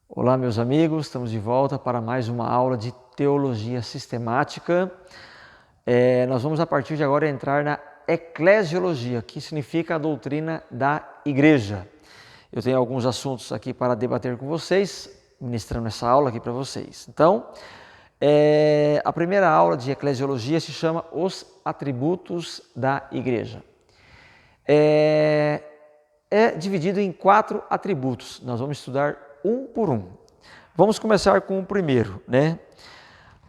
Olá, meus amigos, estamos de volta para mais uma aula de Teologia Sistemática. Nós vamos a partir de agora entrar na Eclesiologia, que significa a doutrina da Igreja. Eu tenho alguns assuntos aqui para debater com vocês, ministrando essa aula aqui para vocês. Então, a primeira aula de Eclesiologia se chama Os Atributos da Igreja. É dividido em 4 atributos. Nós vamos estudar um por um. Vamos começar com o primeiro, né?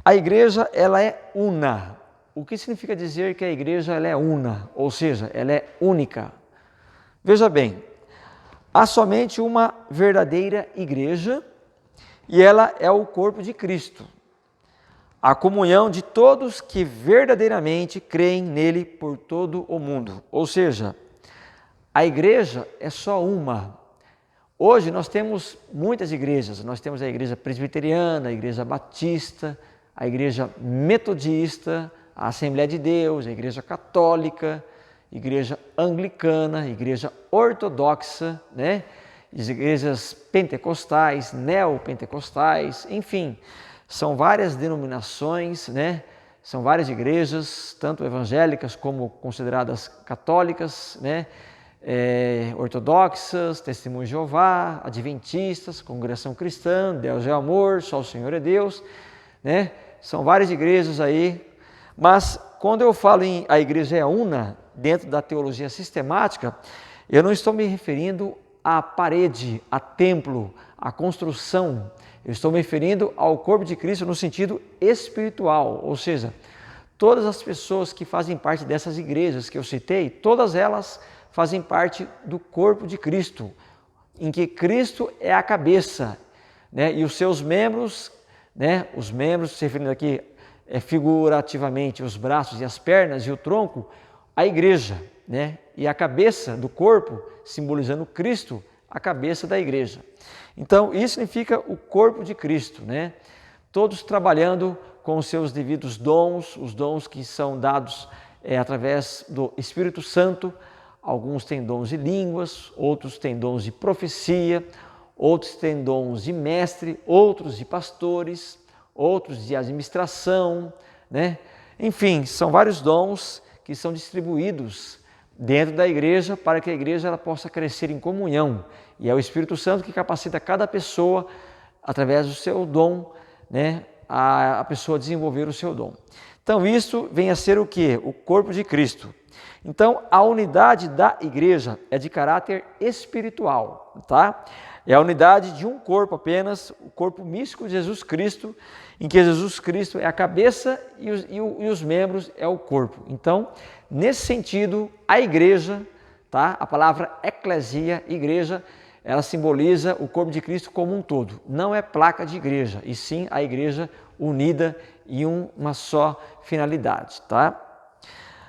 A igreja, ela é una. O que significa dizer que a igreja ela é una? Ou seja, ela é única. Veja bem, há somente uma verdadeira igreja e ela é o corpo de Cristo. A comunhão de todos que verdadeiramente creem nele por todo o mundo. Ou seja, a igreja é só uma. Hoje nós temos muitas igrejas, nós temos a igreja presbiteriana, a igreja batista, a igreja metodista, a Assembleia de Deus, a igreja católica, igreja anglicana, igreja ortodoxa, né? As igrejas pentecostais, neopentecostais, enfim, são várias denominações, né? São várias igrejas, tanto evangélicas como consideradas católicas, né? Ortodoxas, Testemunho de Jeová, Adventistas, Congregação Cristã, Deus é Amor, Só o Senhor é Deus, né? São várias igrejas aí, mas quando eu falo em a igreja é una, dentro da teologia sistemática, eu não estou me referindo à parede, a templo, à construção, eu estou me referindo ao corpo de Cristo no sentido espiritual, ou seja, todas as pessoas que fazem parte dessas igrejas que eu citei, todas elas fazem parte do corpo de Cristo, em que Cristo é a cabeça, né? E os seus membros, né? Os membros, se referindo aqui figurativamente, os braços e as pernas e o tronco, a igreja, né? E a cabeça do corpo, simbolizando Cristo, a cabeça da igreja. Então, isso significa o corpo de Cristo, né? Todos trabalhando com os seus devidos dons, os dons que são dados através do Espírito Santo. Alguns têm dons de línguas, outros têm dons de profecia, outros têm dons de mestre, outros de pastores, outros de administração, né? Enfim, são vários dons que são distribuídos dentro da igreja para que a igreja ela possa crescer em comunhão. E é o Espírito Santo que capacita cada pessoa, através do seu dom, né? A pessoa desenvolver o seu dom. Então, isso vem a ser o quê? O corpo de Cristo. Então, a unidade da igreja é de caráter espiritual, tá? É a unidade de um corpo apenas, o corpo místico de Jesus Cristo, em que Jesus Cristo é a cabeça e os membros é o corpo. Então, nesse sentido, a igreja, tá? A palavra eclesia, igreja, ela simboliza o corpo de Cristo como um todo. Não é placa de igreja, e sim a igreja unida em uma só finalidade, tá?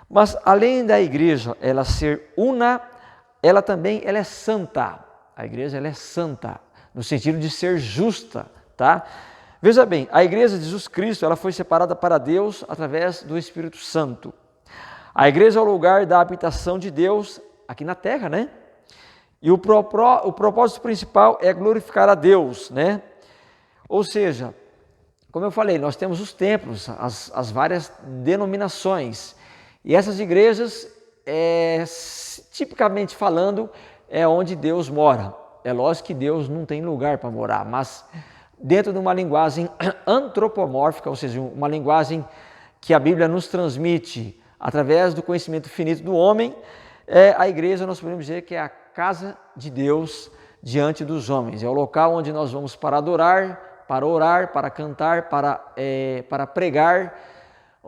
Mas além da igreja ela ser una, ela também é santa. A igreja ela é santa, no sentido de ser justa, tá? Veja bem, a igreja de Jesus Cristo ela foi separada para Deus através do Espírito Santo. A igreja é o lugar da habitação de Deus aqui na terra, né? E o propósito principal é glorificar a Deus, né? Ou seja, como eu falei, nós temos os templos, as várias denominações. E essas igrejas, tipicamente falando, é onde Deus mora. É lógico que Deus não tem lugar para morar, mas dentro de uma linguagem antropomórfica, ou seja, uma linguagem que a Bíblia nos transmite através do conhecimento finito do homem, a igreja nós podemos dizer que é a casa de Deus diante dos homens. É o local onde nós vamos para adorar, para orar, para cantar, para pregar,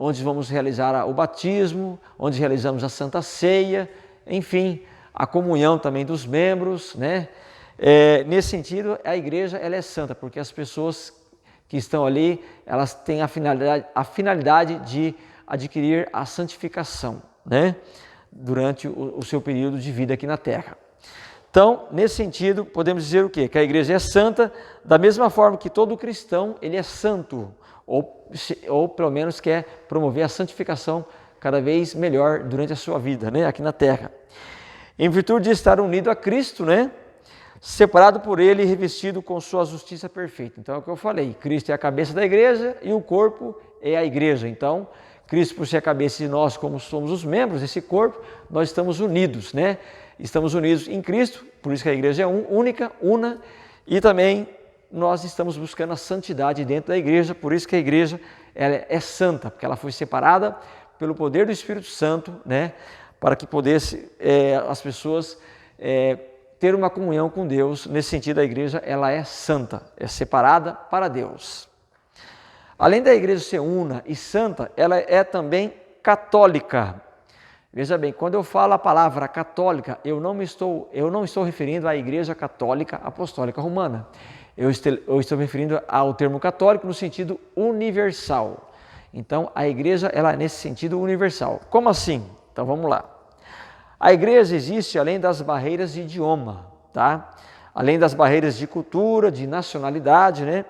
onde vamos realizar o batismo, onde realizamos a Santa Ceia, enfim, a comunhão também dos membros, né? Nesse sentido, a igreja ela é santa, porque as pessoas que estão ali, elas têm a finalidade de adquirir a santificação, né? Durante o seu período de vida aqui na Terra. Então, nesse sentido, podemos dizer o quê? Que a igreja é santa, da mesma forma que todo cristão, ele é santo, ou pelo menos quer promover a santificação cada vez melhor durante a sua vida, né, aqui na terra. Em virtude de estar unido a Cristo, né, separado por ele e revestido com sua justiça perfeita. Então é o que eu falei, Cristo é a cabeça da igreja e o corpo é a igreja. Então, Cristo por ser a cabeça de nós, como somos os membros desse corpo, nós estamos unidos, né? Estamos unidos em Cristo, por isso que a igreja é única, una, e também nós estamos buscando a santidade dentro da igreja, por isso que a igreja ela é santa, porque ela foi separada pelo poder do Espírito Santo, né? Para que pudesse as pessoas ter uma comunhão com Deus. Nesse sentido, a igreja ela é santa, é separada para Deus. Além da igreja ser una e santa, ela é também católica. Veja bem, quando eu falo a palavra católica, eu não estou referindo à igreja católica apostólica romana. Eu estou me referindo ao termo católico no sentido universal. Então, a igreja ela é nesse sentido universal. Como assim? Então, vamos lá. A igreja existe além das barreiras de idioma, tá? Além das barreiras de cultura, de nacionalidade, né?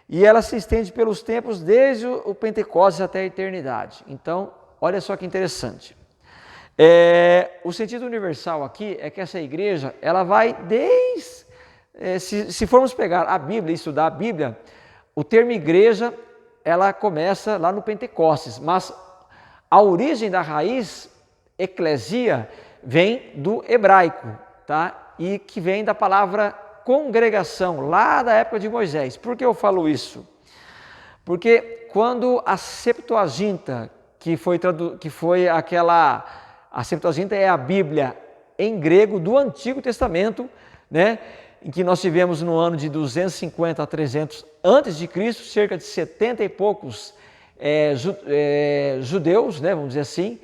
E ela se estende pelos tempos desde o Pentecostes até a eternidade. Então, olha só que interessante. O sentido universal aqui é que essa igreja, ela vai desde... se formos pegar a Bíblia e estudar a Bíblia, o termo igreja, ela começa lá no Pentecostes, mas a origem da raiz, eclesia, vem do hebraico, tá? E que vem da palavra congregação, lá da época de Moisés. Por que eu falo isso? Porque quando a Septuaginta, a Septuaginta é a Bíblia em grego do Antigo Testamento, né? Em que nós tivemos no ano de 250 a 300 antes de Cristo, cerca de 70 e poucos judeus, né? Vamos dizer assim,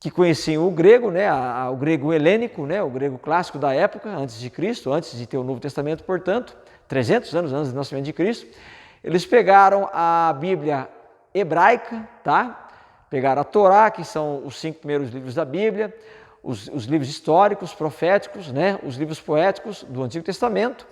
que conheciam o grego, né? O grego helênico, né? O grego clássico da época, antes de Cristo, antes de ter o Novo Testamento, portanto, 300 anos antes do nascimento de Cristo. Eles pegaram a Bíblia hebraica, tá? Pegaram a Torá, que são os 5 primeiros livros da Bíblia, os livros históricos, proféticos, né? Os livros poéticos do Antigo Testamento,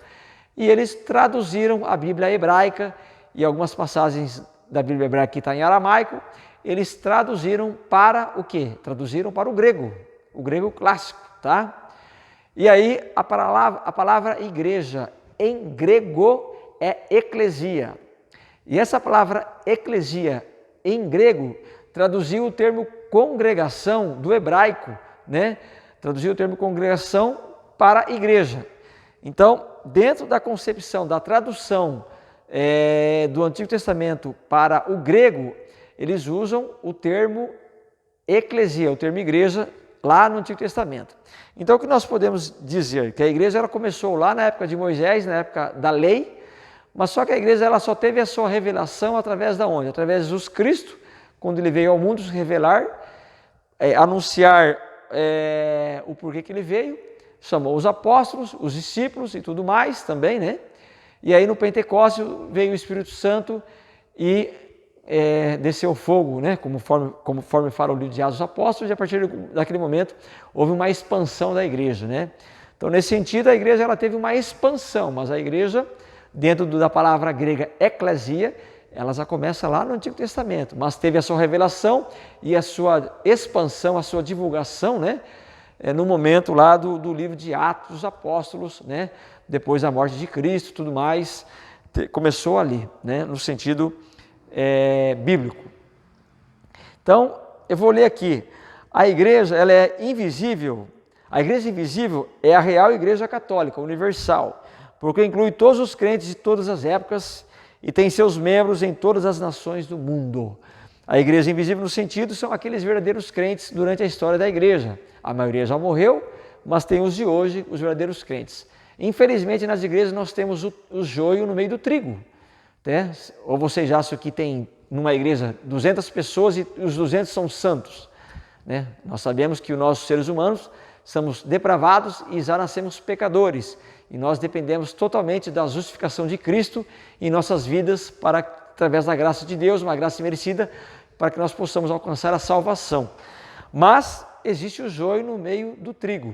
e eles traduziram a Bíblia hebraica e algumas passagens da Bíblia hebraica que está em aramaico, eles traduziram para o quê? Traduziram para o grego clássico, tá? E aí a palavra igreja em grego é eclesia. E essa palavra eclesia em grego traduziu o termo congregação do hebraico, né? Traduziu o termo congregação para igreja. Então, dentro da concepção, da tradução do Antigo Testamento para o grego, eles usam o termo eclesia, o termo igreja, lá no Antigo Testamento. Então, o que nós podemos dizer? Que a igreja ela começou lá na época de Moisés, na época da lei, mas só que a igreja ela só teve a sua revelação através da onde? Através de Jesus Cristo, quando ele veio ao mundo se revelar, anunciar o porquê que ele veio, chamou os apóstolos, os discípulos e tudo mais também, né? E aí no Pentecostes veio o Espírito Santo e desceu fogo, né? Conforme fala o livro de Atos dos Apóstolos, e a partir daquele momento houve uma expansão da igreja, né? Então, nesse sentido, a igreja ela teve uma expansão, mas a igreja, dentro da palavra grega eclesia, ela já começa lá no Antigo Testamento, mas teve a sua revelação e a sua expansão, a sua divulgação, né? No momento lá do livro de Atos dos Apóstolos, né? Depois da morte de Cristo, tudo mais, começou ali, né? No sentido bíblico. Então, eu vou ler aqui. A igreja, ela é invisível. A igreja invisível é a real igreja católica, universal, porque inclui todos os crentes de todas as épocas e tem seus membros em todas as nações do mundo. A igreja invisível no sentido são aqueles verdadeiros crentes durante a história da igreja. A maioria já morreu, mas tem os de hoje, os verdadeiros crentes. Infelizmente, nas igrejas nós temos o joio no meio do trigo. Né? Ou vocês acham que tem numa igreja 200 pessoas e os 200 são santos? Né? Nós sabemos que nós, seres humanos, somos depravados e já nascemos pecadores. E nós dependemos totalmente da justificação de Cristo em nossas vidas, através da graça de Deus, uma graça merecida, para que nós possamos alcançar a salvação. Mas existe o joio no meio do trigo.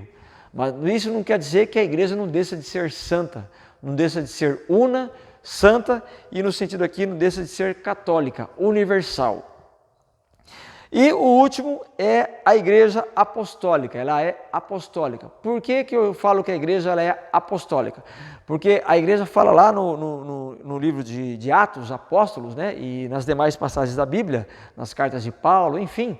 Mas isso não quer dizer que a igreja não deixa de ser santa, não deixa de ser una, santa, e no sentido aqui não deixa de ser católica, universal. E o último é a igreja apostólica, ela é apostólica. Por que eu falo que a igreja ela é apostólica? Porque a igreja fala lá no livro de Atos, Apóstolos, né, e nas demais passagens da Bíblia, nas cartas de Paulo, enfim,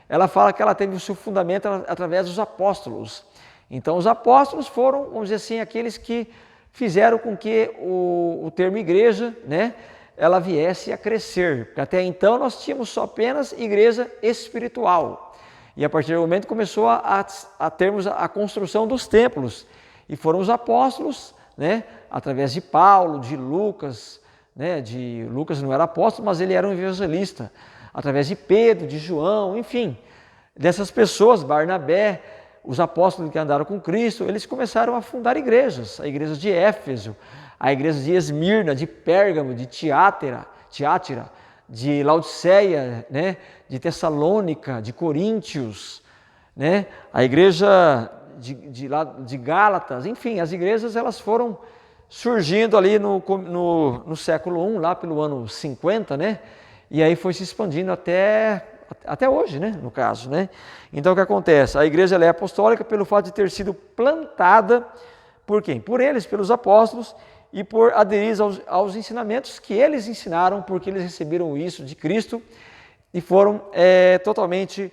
ela fala que ela teve o seu fundamento através dos apóstolos. Então os apóstolos foram, vamos dizer assim, aqueles que fizeram com que o termo igreja, né, ela viesse a crescer, porque até então nós tínhamos só apenas igreja espiritual, e a partir do momento começou a termos a construção dos templos, e foram os apóstolos, né, através de Paulo, de Lucas, né, de Lucas não era apóstolo, mas ele era um evangelista, através de Pedro, de João, enfim, dessas pessoas, Barnabé, os apóstolos que andaram com Cristo, eles começaram a fundar igrejas, a igreja de Éfeso, a igreja de Esmirna, de Pérgamo, de Tiátira, de Laodiceia, né, de Tessalônica, de Coríntios, né, a igreja de Gálatas, enfim, as igrejas elas foram surgindo ali no século I, lá pelo ano 50, né, e aí foi se expandindo até hoje, né, no caso, né. Então o que acontece? A igreja ela é apostólica pelo fato de ter sido plantada por quem? Por eles, pelos apóstolos, e por aderir aos ensinamentos que eles ensinaram, porque eles receberam isso de Cristo e foram totalmente,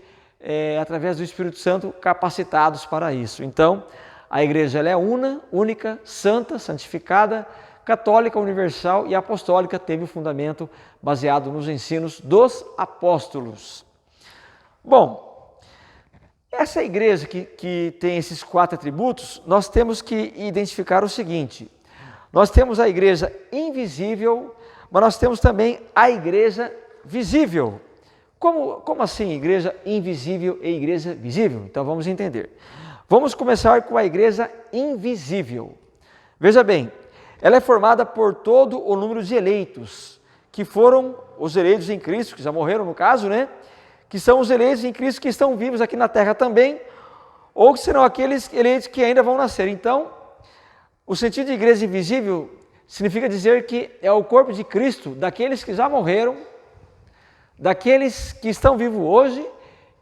através do Espírito Santo, capacitados para isso. Então, a igreja ela é única, santa, santificada, católica, universal e apostólica, teve o fundamento baseado nos ensinos dos apóstolos. Bom, essa igreja que tem esses 4 atributos, nós temos que identificar o seguinte: nós temos a igreja invisível, mas nós temos também a igreja visível. Como assim igreja invisível e igreja visível? Então vamos entender. Vamos começar com a igreja invisível. Veja bem, ela é formada por todo o número de eleitos, que foram os eleitos em Cristo, que já morreram no caso, né? Que são os eleitos em Cristo que estão vivos aqui na terra também, ou que serão aqueles eleitos que ainda vão nascer. Então, o sentido de igreja invisível significa dizer que é o corpo de Cristo daqueles que já morreram, daqueles que estão vivos hoje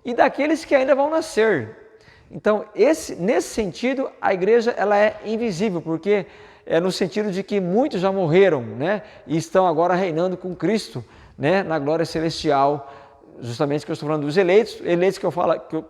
e daqueles que ainda vão nascer. Então, nesse sentido, a igreja ela é invisível, porque é no sentido de que muitos já morreram, né, e estão agora reinando com Cristo, né, na glória celestial, justamente que eu estou falando dos eleitos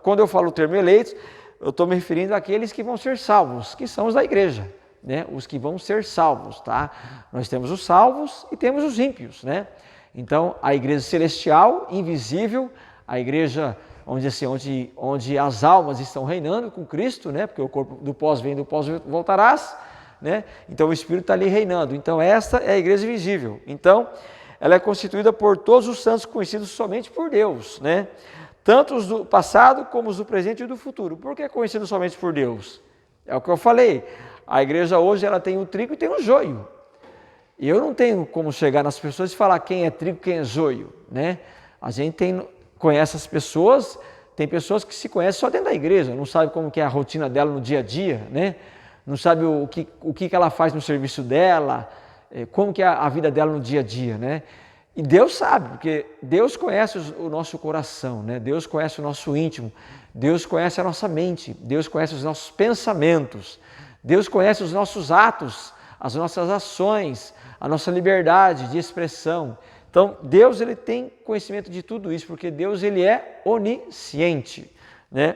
quando eu falo o termo eleitos, eu estou me referindo àqueles que vão ser salvos, que são os da igreja. Né, os que vão ser salvos, tá? Nós temos os salvos e temos os ímpios, né? Então, a igreja celestial, invisível, a igreja onde as almas estão reinando com Cristo, né? Porque o corpo do pós vem, do pós voltarás, né? Então, o Espírito está ali reinando. Então, esta é a igreja visível. Então, ela é constituída por todos os santos conhecidos somente por Deus, né? Tanto os do passado como os do presente e do futuro. Por que é conhecido somente por Deus? É o que eu falei. A igreja hoje ela tem o trigo e tem o joio. E eu não tenho como chegar nas pessoas e falar quem é trigo e quem é joio, né? A gente conhece as pessoas, tem pessoas que se conhecem só dentro da igreja, não sabe como que é a rotina dela no dia a dia, né? Não sabe o que ela faz no serviço dela, como que é a vida dela no dia a dia, né? E Deus sabe, porque Deus conhece o nosso coração, né? Deus conhece o nosso íntimo, Deus conhece a nossa mente, Deus conhece os nossos pensamentos, Deus conhece os nossos atos, as nossas ações, a nossa liberdade de expressão. Então, Deus ele tem conhecimento de tudo isso, porque Deus ele é onisciente, né?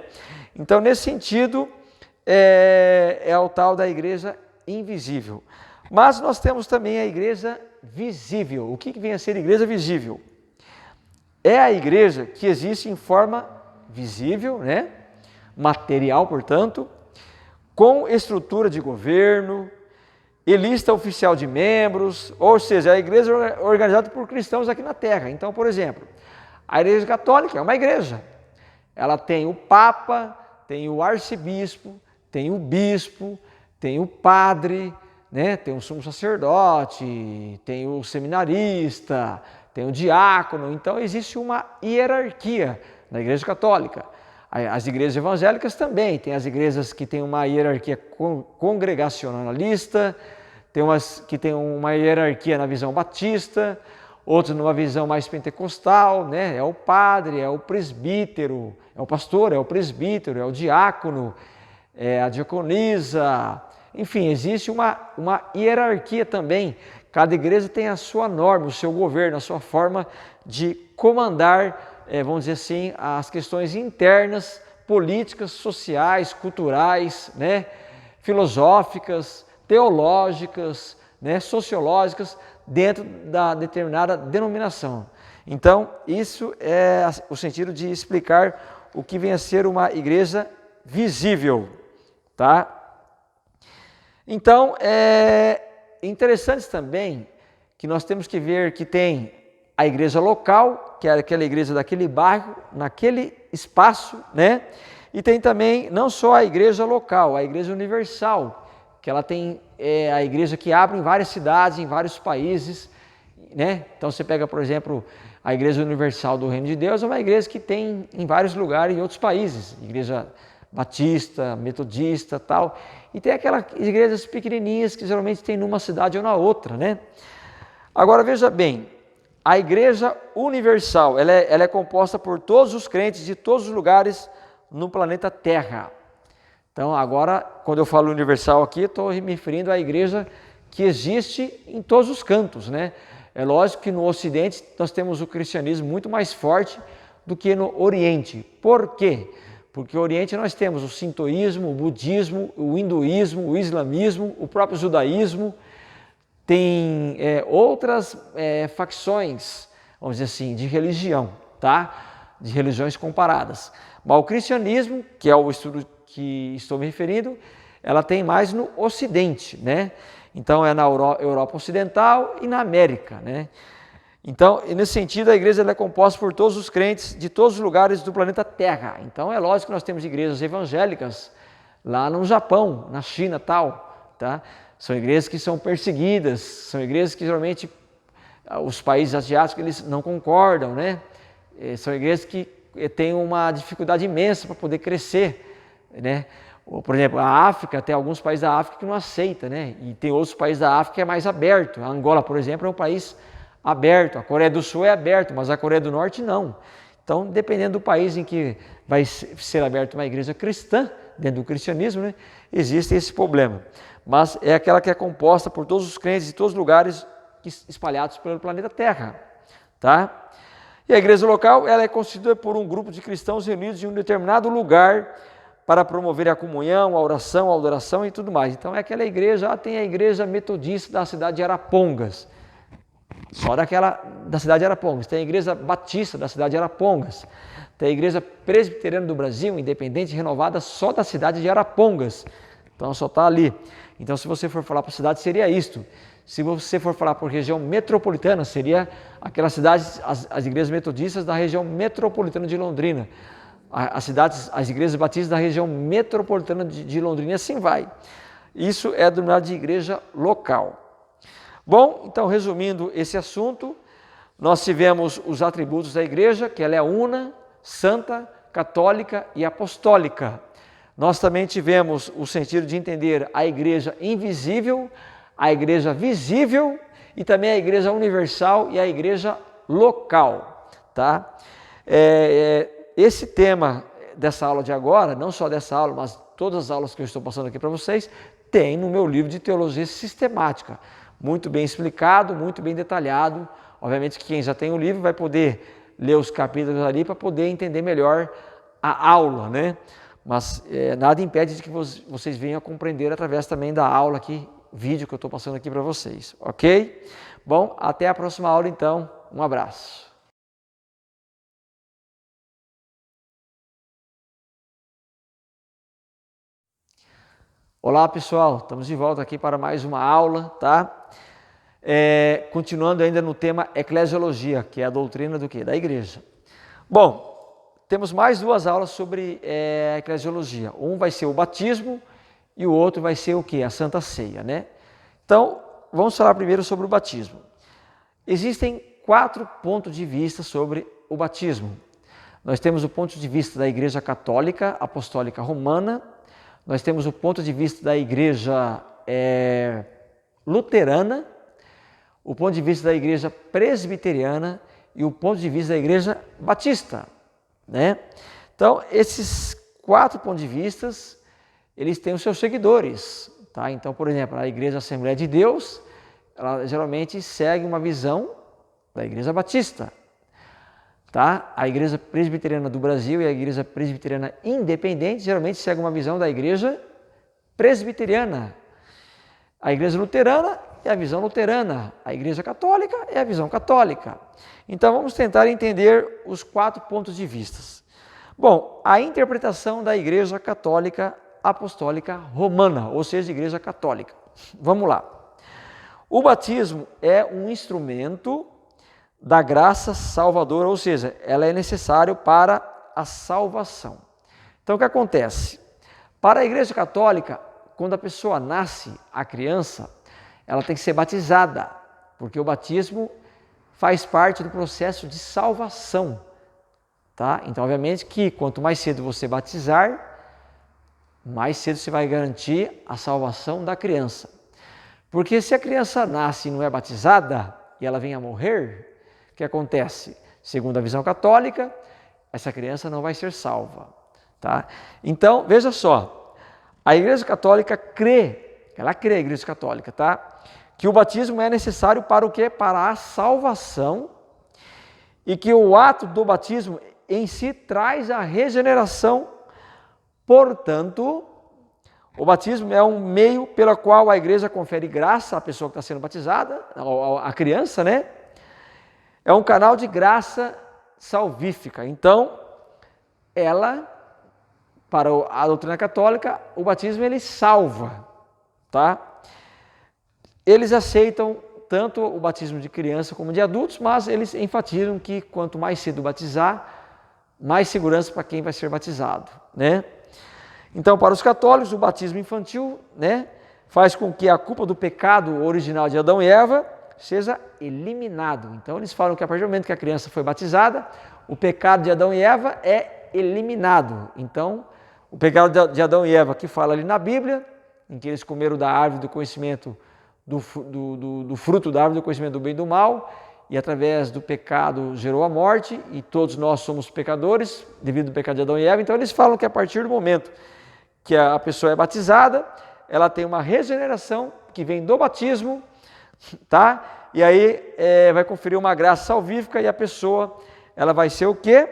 Então, nesse sentido, é o tal da igreja invisível. Mas nós temos também a igreja visível. O que vem a ser igreja visível? É a igreja que existe em forma visível, né? Material, portanto, com estrutura de governo e lista oficial de membros, ou seja, a igreja é organizada por cristãos aqui na terra. Então, por exemplo, a igreja católica é uma igreja. Ela tem o papa, tem o arcebispo, tem o bispo, tem o padre, né? Tem o sumo sacerdote, tem o seminarista, tem o diácono. Então, existe uma hierarquia na igreja católica. As igrejas evangélicas também, tem as igrejas que têm uma hierarquia congregacionalista, tem umas que têm uma hierarquia na visão batista, outros numa visão mais pentecostal, né? É o padre, é o presbítero, é o pastor, é o presbítero, é o diácono, é a diaconisa, enfim, existe uma hierarquia também. Cada igreja tem a sua norma, o seu governo, a sua forma de comandar, vamos dizer assim, as questões internas, políticas, sociais, culturais, né? Filosóficas, teológicas, né? Sociológicas, dentro da determinada denominação. Então, isso é o sentido de explicar o que vem a ser uma igreja visível, tá? Então, é interessante também que nós temos que ver que tem a igreja local, que é aquela igreja daquele bairro, naquele espaço, né? E tem também não só a igreja local, a igreja universal, que ela tem a igreja que abre em várias cidades, em vários países, né? Então você pega, por exemplo, a Igreja Universal do Reino de Deus, é uma igreja que tem em vários lugares, em outros países, igreja batista, metodista, tal. E tem aquelas igrejas pequenininhas que geralmente tem numa cidade ou na outra, né? Agora veja bem, a Igreja Universal, ela é composta por todos os crentes de todos os lugares no planeta Terra. Então agora, quando eu falo universal aqui, estou me referindo à igreja que existe em todos os cantos, né? É lógico que no Ocidente nós temos o cristianismo muito mais forte do que no Oriente. Por quê? Porque no Oriente nós temos o sintoísmo, o budismo, o hinduísmo, o islamismo, o próprio judaísmo, tem outras facções, vamos dizer assim, de religião, tá? De religiões comparadas. Mas o cristianismo, que é o estudo que estou me referindo, ela tem mais no Ocidente, né? Então é na Europa Ocidental e na América, né? Então, nesse sentido, a igreja é composta por todos os crentes de todos os lugares do planeta Terra. Então é lógico que nós temos igrejas evangélicas lá no Japão, na China, tal, tá? São igrejas que são perseguidas, são igrejas que geralmente os países asiáticos eles não concordam, né? São igrejas que têm uma dificuldade imensa para poder crescer, né? Por exemplo, a África, tem alguns países da África que não aceitam, né? E tem outros países da África que é mais aberto. A Angola, por exemplo, é um país aberto. A Coreia do Sul é aberto, mas a Coreia do Norte não. Então, dependendo do país em que vai ser aberta uma igreja cristã, dentro do cristianismo, né? Existe esse problema. Mas é aquela que é composta por todos os crentes de todos os lugares espalhados pelo planeta Terra, tá? E a igreja local, ela é constituída por um grupo de cristãos reunidos em um determinado lugar para promover a comunhão, a oração, a adoração e tudo mais. Então é aquela igreja, tem a igreja metodista da cidade de Arapongas, só da cidade de Arapongas. Tem a igreja batista da cidade de Arapongas. Tem a igreja presbiteriana do Brasil, independente, renovada, só da cidade de Arapongas. Então só está ali. Então se você for falar para a cidade, seria isto. Se você for falar por região metropolitana, seria aquelas cidades, as igrejas metodistas da região metropolitana de Londrina. As igrejas batistas da região metropolitana de Londrina, e assim vai. Isso é denominado de igreja local. Bom, então resumindo esse assunto, nós tivemos os atributos da igreja, que ela é una, santa, católica e apostólica. Nós também tivemos o sentido de entender a igreja invisível, a igreja visível e também a igreja universal e a igreja local, tá? Esse tema dessa aula de agora, não só dessa aula, mas todas as aulas que eu estou passando aqui para vocês, tem no meu livro de Teologia Sistemática. Muito bem explicado, muito bem detalhado. Obviamente que quem já tem o livro vai poder ler os capítulos ali para poder entender melhor a aula, né? Mas nada impede de que vocês venham a compreender através também da aula aqui, vídeo que eu estou passando aqui para vocês, ok? Bom, até a próxima aula então. Um abraço. Olá pessoal, estamos de volta aqui para mais uma aula, tá? Continuando ainda no tema eclesiologia, que é a doutrina do quê? Da igreja. Bom, temos mais duas aulas sobre a eclesiologia. Um vai ser o batismo e o outro vai ser o quê? A Santa Ceia, né? Então, vamos falar primeiro sobre o batismo. Existem 4 pontos de vista sobre o batismo. Nós temos o ponto de vista da Igreja Católica Apostólica Romana, nós temos o ponto de vista da Igreja Luterana, o ponto de vista da igreja presbiteriana e o ponto de vista da igreja batista, né? Então, esses 4 pontos de vista, eles têm os seus seguidores, tá? Então, por exemplo, a igreja Assembleia de Deus, ela geralmente segue uma visão da igreja batista, tá? A igreja presbiteriana do Brasil e a igreja presbiteriana independente geralmente segue uma visão da igreja presbiteriana. A igreja luterana é a visão luterana, a igreja católica é a visão católica. Então vamos tentar entender os 4 pontos de vista. Bom, a interpretação da igreja católica apostólica romana, ou seja, igreja católica. Vamos lá. O batismo é um instrumento da graça salvadora, ou seja, ela é necessário para a salvação. Então o que acontece? Para a igreja católica, quando a pessoa nasce, a criança, ela tem que ser batizada, porque o batismo faz parte do processo de salvação, tá? Então, obviamente que quanto mais cedo você batizar, mais cedo você vai garantir a salvação da criança. Porque se a criança nasce e não é batizada e ela vem a morrer, o que acontece? Segundo a visão católica, essa criança não vai ser salva, tá? Então, veja só, a Igreja Católica a Igreja Católica, tá? Que o batismo é necessário para o quê? Para a salvação, e que o ato do batismo em si traz a regeneração. Portanto, o batismo é um meio pelo qual a igreja confere graça à pessoa que está sendo batizada, à criança, né? É um canal de graça salvífica. Então, para a doutrina católica, o batismo ele salva, tá? Eles aceitam tanto o batismo de criança como de adultos, mas eles enfatizam que quanto mais cedo batizar, mais segurança para quem vai ser batizado, né? Então, para os católicos, o batismo infantil, né, faz com que a culpa do pecado original de Adão e Eva seja eliminado. Então, eles falam que a partir do momento que a criança foi batizada, o pecado de Adão e Eva é eliminado. Então, o pecado de Adão e Eva, que fala ali na Bíblia, em que eles comeram da árvore do conhecimento do fruto da árvore do conhecimento do bem e do mal, e através do pecado gerou a morte, e todos nós somos pecadores devido ao pecado de Adão e Eva. Então eles falam que a partir do momento que a pessoa é batizada, ela tem uma regeneração que vem do batismo, tá? E aí vai conferir uma graça salvífica e a pessoa, ela vai ser o quê?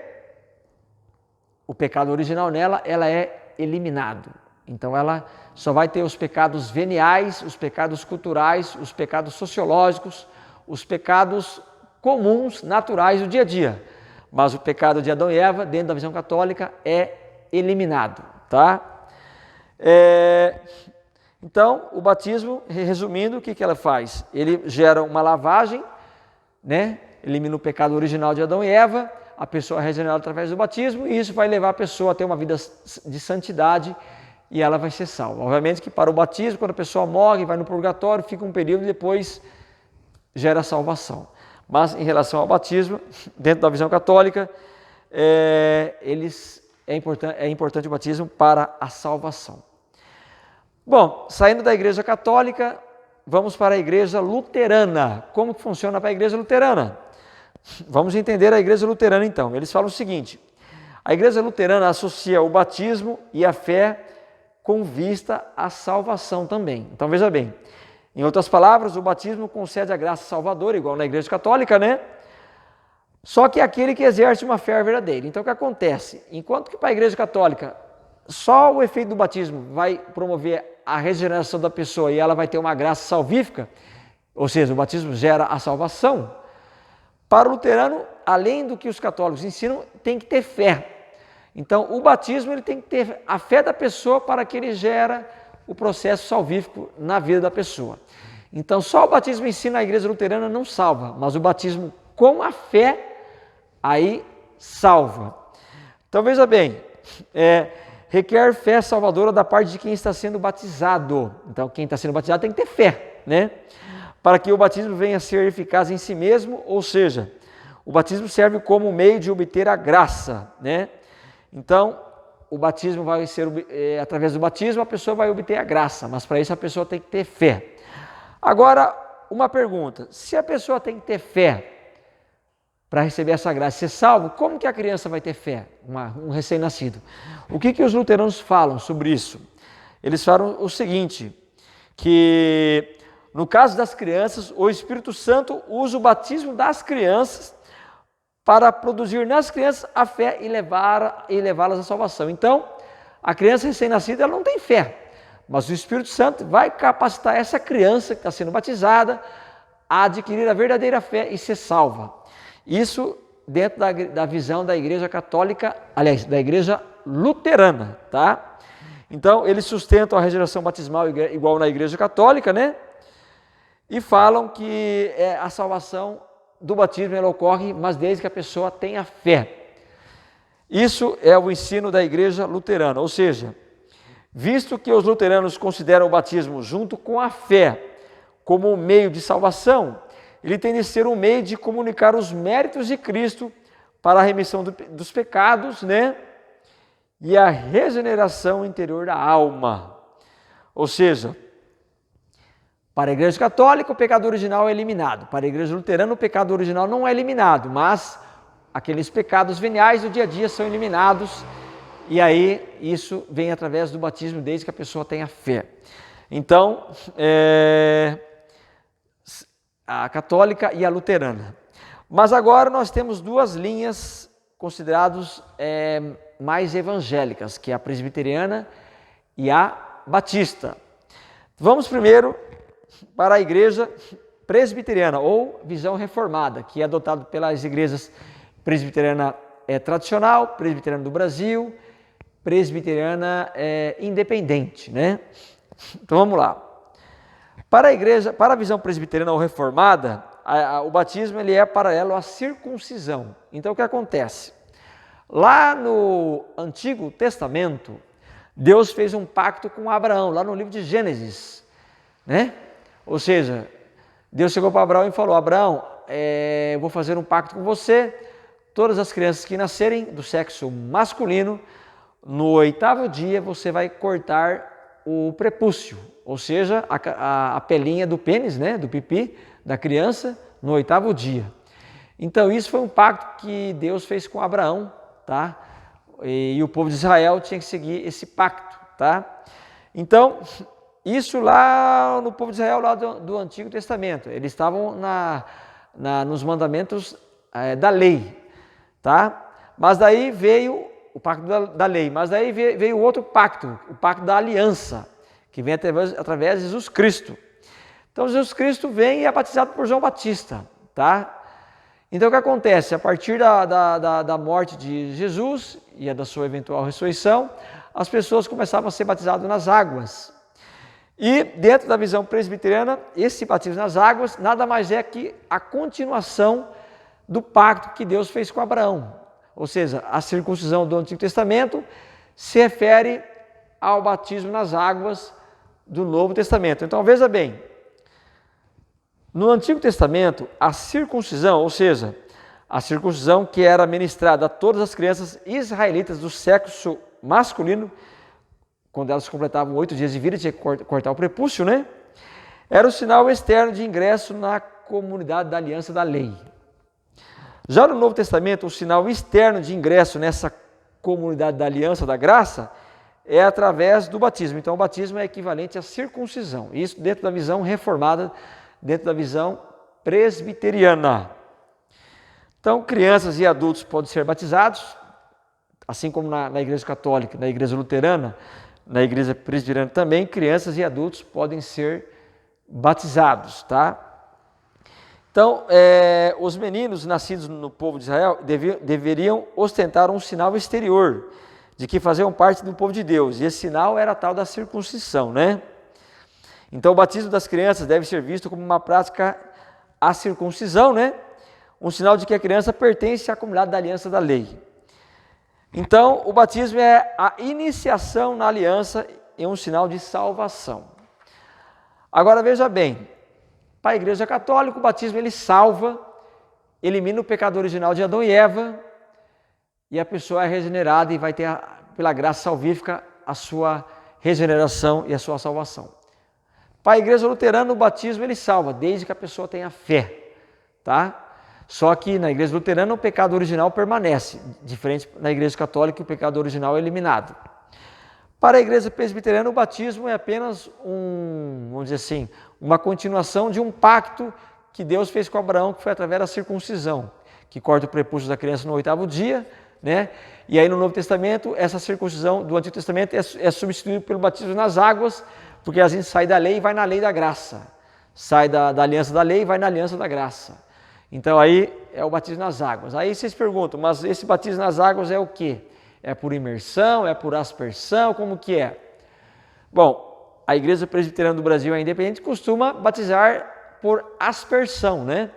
O pecado original nela, ela é eliminado. Então ela só vai ter os pecados veniais, os pecados culturais, os pecados sociológicos, os pecados comuns, naturais do dia a dia. Mas o pecado de Adão e Eva, dentro da visão católica, é eliminado, tá? Então, o batismo, resumindo, o que ela faz? Ele gera uma lavagem, né? Elimina o pecado original de Adão e Eva, a pessoa é regenerada através do batismo, e isso vai levar a pessoa a ter uma vida de santidade, e ela vai ser salva. Obviamente que para o batismo, quando a pessoa morre, vai no purgatório, fica um período e depois gera salvação. Mas em relação ao batismo, dentro da visão católica, é importante o batismo para a salvação. Bom, saindo da igreja católica, vamos para a igreja luterana. Como que funciona para a igreja luterana? Vamos entender a igreja luterana então. Eles falam o seguinte: a igreja luterana associa o batismo e a fé com vista à salvação também. Então veja bem, em outras palavras, o batismo concede a graça salvadora, igual na igreja católica, né? Só que é aquele que exerce uma fé verdadeira. Então o que acontece? Enquanto que para a igreja católica, só o efeito do batismo vai promover a regeneração da pessoa e ela vai ter uma graça salvífica, ou seja, o batismo gera a salvação. Para o luterano, além do que os católicos ensinam, tem que ter fé. Então, o batismo ele tem que ter a fé da pessoa para que ele gere o processo salvífico na vida da pessoa. Então, só o batismo em si na igreja luterana não salva, mas o batismo com a fé, aí salva. Então, veja bem, requer fé salvadora da parte de quem está sendo batizado. Então, quem está sendo batizado tem que ter fé, né? Para que o batismo venha a ser eficaz em si mesmo, ou seja, o batismo serve como meio de obter a graça, né? Então, o batismo vai ser, através do batismo, a pessoa vai obter a graça, mas para isso a pessoa tem que ter fé. Agora, uma pergunta: se a pessoa tem que ter fé para receber essa graça e ser salvo, como que a criança vai ter fé, um recém-nascido? O que os luteranos falam sobre isso? Eles falam o seguinte, que no caso das crianças, o Espírito Santo usa o batismo das crianças para produzir nas crianças a fé e levá-las à salvação. Então, a criança recém-nascida ela não tem fé, mas o Espírito Santo vai capacitar essa criança que está sendo batizada a adquirir a verdadeira fé e ser salva. Isso dentro da visão da Igreja Católica, aliás, da Igreja Luterana, tá? Então, eles sustentam a regeneração batismal igual na Igreja Católica, né? E falam que a salvação do batismo ela ocorre, mas desde que a pessoa tenha fé. Isso é o ensino da Igreja Luterana, ou seja, visto que os luteranos consideram o batismo junto com a fé como um meio de salvação, ele tem de ser um meio de comunicar os méritos de Cristo para a remissão dos pecados, né? E a regeneração interior da alma. Ou seja, para a Igreja Católica o pecado original é eliminado, para a Igreja Luterana o pecado original não é eliminado, mas aqueles pecados veniais do dia a dia são eliminados e aí isso vem através do batismo desde que a pessoa tenha fé. Então, a católica e a luterana. Mas agora nós temos duas linhas consideradas mais evangélicas, que é a presbiteriana e a batista. Vamos primeiro para a igreja presbiteriana ou visão reformada, que é adotado pelas igrejas presbiteriana tradicional, presbiteriana do Brasil, presbiteriana independente, né? Então vamos lá. Para a visão presbiteriana ou reformada, o batismo ele é paralelo à circuncisão. Então o que acontece? Lá no Antigo Testamento, Deus fez um pacto com Abraão, lá no livro de Gênesis, né? Ou seja, Deus chegou para Abraão e falou: Abraão, eu vou fazer um pacto com você, todas as crianças que nascerem do sexo masculino, no 8º dia você vai cortar o prepúcio, ou seja, a pelinha do pênis, né, do pipi da criança, no 8º dia. Então isso foi um pacto que Deus fez com Abraão, tá? E o povo de Israel tinha que seguir esse pacto, tá? Então, isso lá no povo de Israel, lá do Antigo Testamento, eles estavam nos mandamentos da lei, tá? Mas daí veio o pacto da lei, mas daí veio outro pacto, o pacto da aliança, que vem através de Jesus Cristo. Então Jesus Cristo vem e é batizado por João Batista, tá? Então o que acontece? A partir da morte de Jesus e da sua eventual ressurreição, as pessoas começavam a ser batizadas nas águas. E dentro da visão presbiteriana, esse batismo nas águas nada mais é que a continuação do pacto que Deus fez com Abraão. Ou seja, a circuncisão do Antigo Testamento se refere ao batismo nas águas do Novo Testamento. Então veja bem, no Antigo Testamento, a circuncisão, ou seja, a circuncisão que era ministrada a todas as crianças israelitas do sexo masculino, quando elas completavam 8 dias de vida, tinha que cortar o prepúcio, né? Era o sinal externo de ingresso na comunidade da aliança da lei. Já no Novo Testamento, o sinal externo de ingresso nessa comunidade da aliança da graça é através do batismo. Então o batismo é equivalente à circuncisão. Isso dentro da visão reformada, dentro da visão presbiteriana. Então crianças e adultos podem ser batizados, assim como na Igreja Católica, na Igreja Luterana, na Igreja Presbiteriana também, crianças e adultos podem ser batizados, tá? Então, os meninos nascidos no povo de Israel deveriam ostentar um sinal exterior de que faziam parte do povo de Deus, e esse sinal era a tal da circuncisão, né? Então, o batismo das crianças deve ser visto como uma prática à circuncisão, né? Um sinal de que a criança pertence à comunidade da aliança da lei. Então, o batismo é a iniciação na aliança e um sinal de salvação. Agora, veja bem, para a Igreja Católica, o batismo ele salva, elimina o pecado original de Adão e Eva, e a pessoa é regenerada e vai ter, pela graça salvífica, a sua regeneração e a sua salvação. Para a igreja luterana, o batismo ele salva, desde que a pessoa tenha fé, tá? Só que na igreja luterana o pecado original permanece, diferente na igreja católica que o pecado original é eliminado. Para a igreja presbiteriana, o batismo é apenas vamos dizer assim, uma continuação de um pacto que Deus fez com Abraão, que foi através da circuncisão, que corta o prepúcio da criança no 8º dia, né? E aí no Novo Testamento, essa circuncisão do Antigo Testamento é substituída pelo batismo nas águas, porque a gente sai da lei e vai na lei da graça. Sai da aliança da lei e vai na aliança da graça. Então aí é o batismo nas águas. Aí vocês perguntam, mas esse batismo nas águas é o quê? É por imersão? É por aspersão? Como que é? Bom, a Igreja Presbiteriana do Brasil, a Independente, costuma batizar por aspersão, né?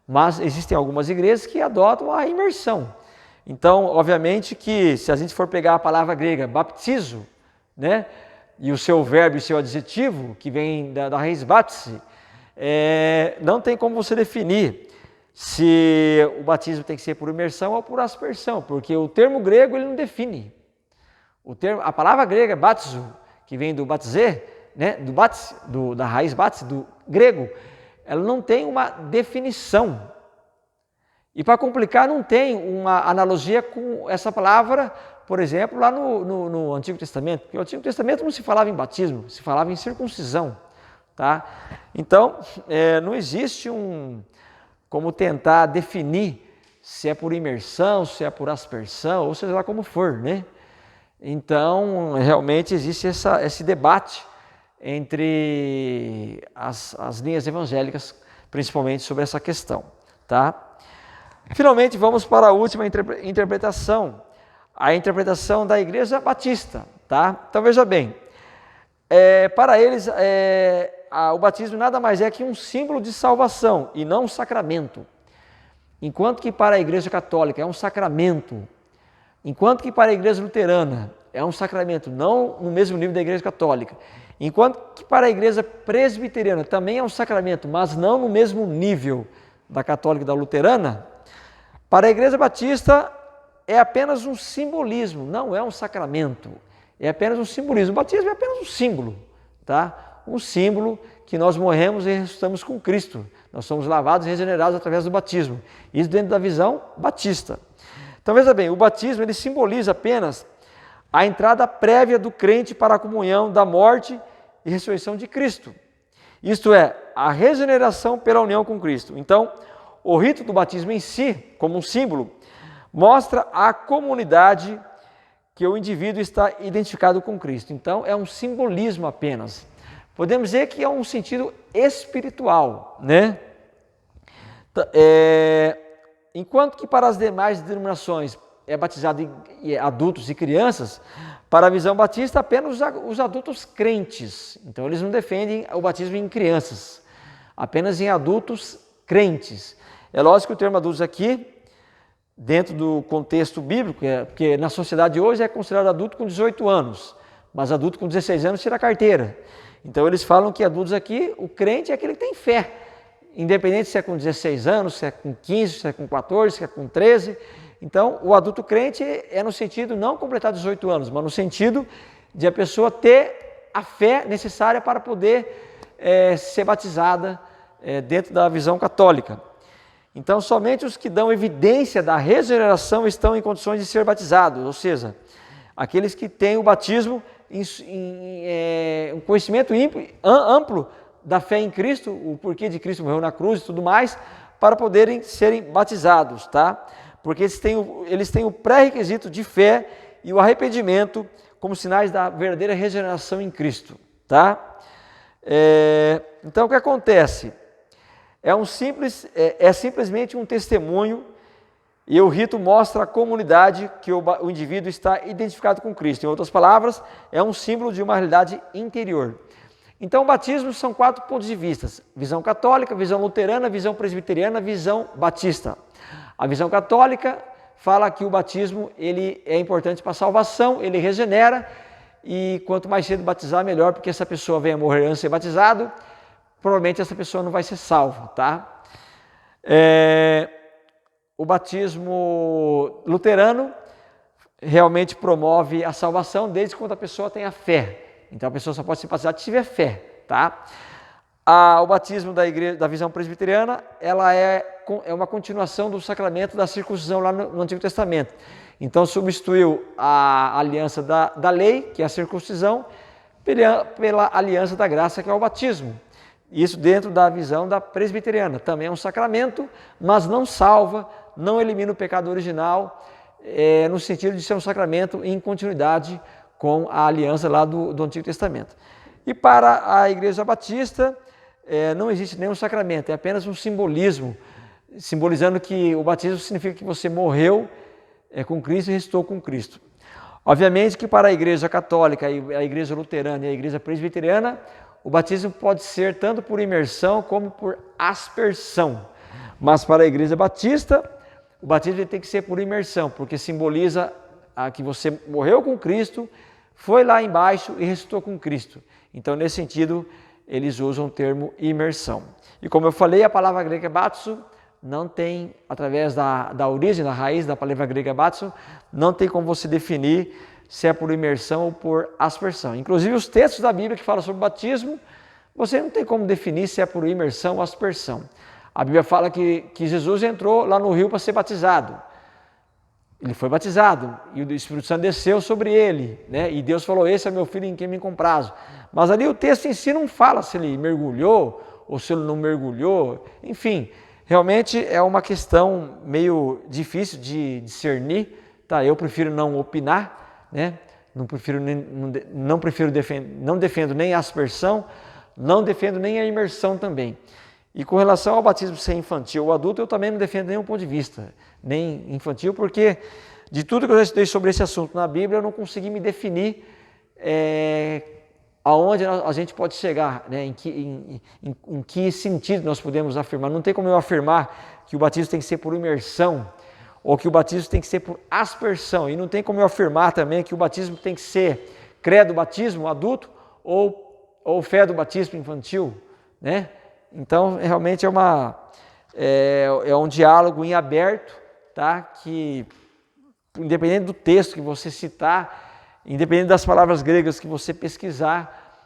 Mas existem algumas igrejas que adotam a imersão. Então, obviamente que se a gente for pegar a palavra grega baptizo, né? E o seu verbo e seu adjetivo, que vem da raiz baptise, não tem como você definir se o batismo tem que ser por imersão ou por aspersão, porque o termo grego ele não define. A palavra grega baptizo, que vem do baptizer, né, da raiz baptise, do grego, ela não tem uma definição. E para complicar, não tem uma analogia com essa palavra, por exemplo, lá no Antigo Testamento, porque no Antigo Testamento não se falava em batismo, se falava em circuncisão. Tá? Então, não existe como tentar definir se é por imersão, se é por aspersão, ou seja lá como for, né? Então, realmente existe esse debate entre as linhas evangélicas, principalmente sobre essa questão, tá? Finalmente, vamos para a última interpretação, a interpretação da Igreja Batista, tá? Então, veja bem, para eles, o batismo nada mais é que um símbolo de salvação e não um sacramento. Enquanto que para a Igreja Católica é um sacramento, enquanto que para a Igreja Luterana é um sacramento, não no mesmo nível da Igreja Católica, enquanto que para a Igreja Presbiteriana também é um sacramento, mas não no mesmo nível da Católica e da Luterana, para a Igreja Batista é apenas um simbolismo, não é um sacramento, é apenas um simbolismo. O batismo é apenas um símbolo, tá? Um símbolo que nós morremos e ressuscitamos com Cristo. Nós somos lavados e regenerados através do batismo. Isso dentro da visão batista. Então veja bem, o batismo ele simboliza apenas a entrada prévia do crente para a comunhão da morte e ressurreição de Cristo. Isto é, a regeneração pela união com Cristo. Então, o rito do batismo em si, como um símbolo, mostra a comunidade que o indivíduo está identificado com Cristo. Então, é um simbolismo apenas. Podemos dizer que é um sentido espiritual, né? Enquanto que para as demais denominações é batizado em adultos e crianças, para a visão batista apenas os adultos crentes. Então, eles não defendem o batismo em crianças, apenas em adultos crentes. É lógico que o termo adultos aqui, dentro do contexto bíblico, porque na sociedade de hoje é considerado adulto com 18 anos, mas adulto com 16 anos tira a carteira. Então eles falam que adultos aqui, o crente é aquele que tem fé, independente se é com 16 anos, se é com 15, se é com 14, se é com 13. Então o adulto crente é no sentido não completar 18 anos, mas no sentido de a pessoa ter a fé necessária para poder ser batizada dentro da visão católica. Então, somente os que dão evidência da regeneração estão em condições de ser batizados, ou seja, aqueles que têm o batismo um conhecimento amplo da fé em Cristo, o porquê de Cristo morreu na cruz e tudo mais, para poderem serem batizados, tá? Porque eles têm o pré-requisito de fé e o arrependimento como sinais da verdadeira regeneração em Cristo, tá? Então, o que acontece? É simplesmente um testemunho e o rito mostra a comunidade que o indivíduo está identificado com Cristo. Em outras palavras, é um símbolo de uma realidade interior. Então, o batismo são 4 pontos de vista: visão católica, visão luterana, visão presbiteriana, visão batista. A visão católica fala que o batismo ele é importante para a salvação, ele regenera e quanto mais cedo batizar, melhor, porque essa pessoa venha morrer antes de ser batizado, provavelmente essa pessoa não vai ser salva, tá? O batismo luterano realmente promove a salvação desde quando a pessoa tem a fé. Então a pessoa só pode ser batizada se tiver fé, tá? O batismo da igreja, da visão presbiteriana, ela é uma continuação do sacramento da circuncisão lá no Antigo Testamento. Então substituiu a aliança da lei, que é a circuncisão, pela aliança da graça, que é o batismo. Isso dentro da visão da presbiteriana. Também é um sacramento, mas não salva, não elimina o pecado original, no sentido de ser um sacramento em continuidade com a aliança lá do Antigo Testamento. E para a Igreja Batista, não existe nenhum sacramento, é apenas um simbolismo, simbolizando que o batismo significa que você morreu com Cristo e ressuscitou com Cristo. Obviamente que para a Igreja Católica, a Igreja Luterana e a Igreja Presbiteriana, o batismo pode ser tanto por imersão como por aspersão. Mas para a Igreja Batista, o batismo tem que ser por imersão, porque simboliza que você morreu com Cristo, foi lá embaixo e ressuscitou com Cristo. Então, nesse sentido, eles usam o termo imersão. E como eu falei, a palavra grega batso não tem, através da origem, da raiz da palavra grega batso, não tem como você definir se é por imersão ou por aspersão. Inclusive, os textos da Bíblia que falam sobre batismo, você não tem como definir se é por imersão ou aspersão. A Bíblia fala que Jesus entrou lá no rio para ser batizado. Ele foi batizado e o Espírito Santo desceu sobre ele, né? E Deus falou, esse é meu filho em quem me comprazo. Mas ali o texto em si não fala se ele mergulhou ou se ele não mergulhou. Enfim, realmente é uma questão meio difícil de discernir. Tá? Eu prefiro não opinar, né? Não defendo nem a aspersão, não defendo nem a imersão também. E com relação ao batismo ser infantil ou adulto, eu também não defendo nenhum ponto de vista, nem infantil, porque de tudo que eu já estudei sobre esse assunto na Bíblia, eu não consegui me definir aonde a gente pode chegar, né? Em que sentido nós podemos afirmar. Não tem como eu afirmar que o batismo tem que ser por imersão, ou que o batismo tem que ser por aspersão, e não tem como eu afirmar também que o batismo tem que ser credo batismo adulto ou fé do batismo infantil, né? Então, realmente é um diálogo em aberto, tá? Que, independente do texto que você citar, independente das palavras gregas que você pesquisar,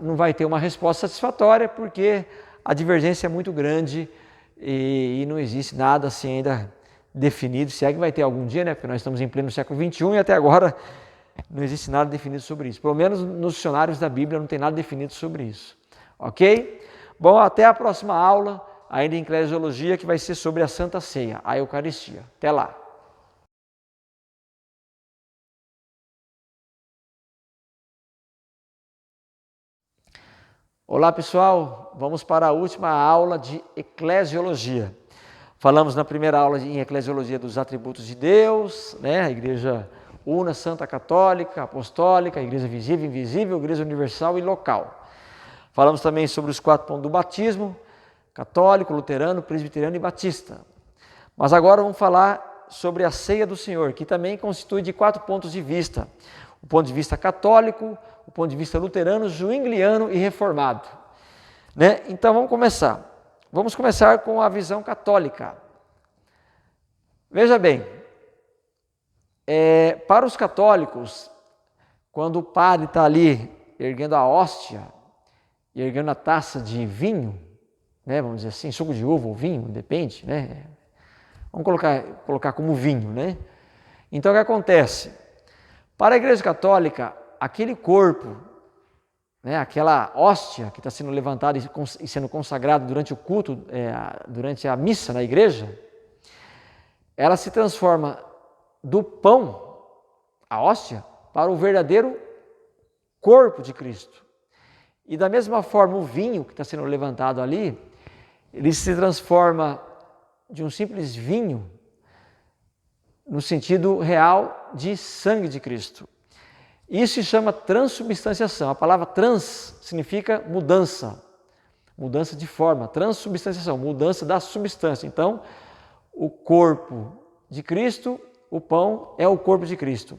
não vai ter uma resposta satisfatória, porque a divergência é muito grande e não existe nada assim ainda definido, se é que vai ter algum dia, né? Porque nós estamos em pleno século XXI e até agora não existe nada definido sobre isso. Pelo menos nos dicionários da Bíblia não tem nada definido sobre isso. Ok? Bom, até a próxima aula, ainda em Eclesiologia, que vai ser sobre a Santa Ceia, a Eucaristia. Até lá! Olá pessoal, vamos para a última aula de Eclesiologia. Falamos na primeira aula em Eclesiologia dos atributos de Deus, né? A Igreja Una, Santa, Católica, Apostólica, a Igreja Visível, Invisível, Igreja Universal e Local. Falamos também sobre os 4 pontos do batismo, católico, luterano, presbiteriano e batista. Mas agora vamos falar sobre a ceia do Senhor, que também constitui de 4 pontos de vista. O ponto de vista católico, o ponto de vista luterano, zwingliano e reformado. Né? Então vamos começar. Vamos começar com a visão católica. Veja bem, para os católicos, quando o padre está ali erguendo a hóstia, e erguendo a taça de vinho, né, vamos dizer assim, suco de uva ou vinho, depende, né? Vamos colocar como vinho, né? Então o que acontece? Para a Igreja Católica, aquele corpo, né, aquela hóstia que está sendo levantada e sendo consagrada durante o culto, durante a missa na igreja, ela se transforma do pão, a hóstia, para o verdadeiro corpo de Cristo. E da mesma forma o vinho que está sendo levantado ali, ele se transforma de um simples vinho no sentido real de sangue de Cristo. Isso se chama transubstanciação. A palavra trans significa mudança, mudança de forma, transubstanciação, mudança da substância. Então, o corpo de Cristo, o pão é o corpo de Cristo.